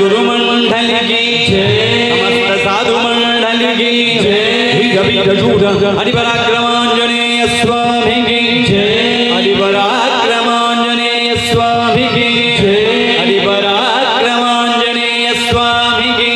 गुरु मंडल की समस्त साधु मंडल की हरिपराक्रमांजनेय स्वामी की हरिपराक्रमांजनेय स्वामी की हरिपराक्रमांजनेय स्वामी की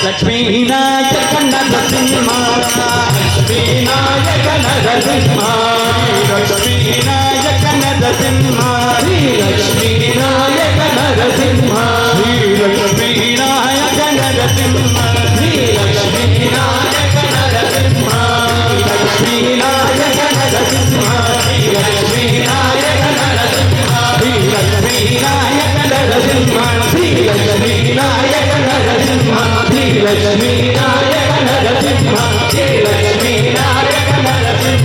लक्ष्मी नायक नरसिंह लक्ष्मी नायक नरसिंह लक्ष्मी नायक नरसिंह लक्ष्मी नायक नरसिंह लक्ष्मी नायक नरसिंह लक्ष्मी नायक नरसिंह लक्ष्मी नायक नरसिंह लक्ष्मी नायक नरसिंह लक्ष्मी नायक नरसिंह लक्ष्मी नायक नरसिंह लक्ष्मी नायक नरसिंह लक्ष्मी नायक नरसिंह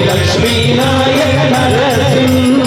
लक्ष्मी नायक नरसिंह